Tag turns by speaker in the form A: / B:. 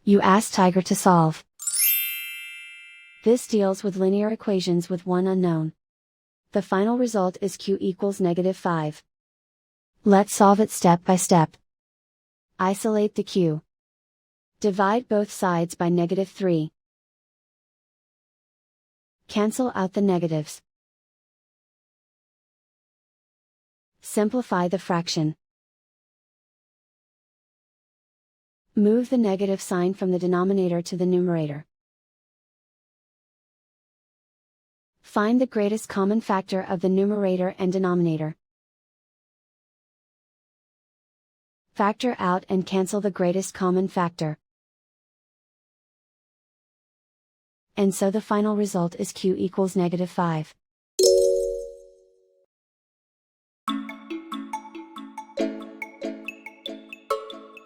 A: You ask Tiger to solve. This deals with linear equations with one unknown. The final result is q equals -5. Let's solve it step by step. Isolate the q. Divide both sides by -3. Cancel out the negatives. Simplify the fraction. Move the negative sign from the denominator to the numerator. Find the greatest common factor of the numerator and denominator. Factor out and cancel the greatest common factor. And so the final result is q equals -5.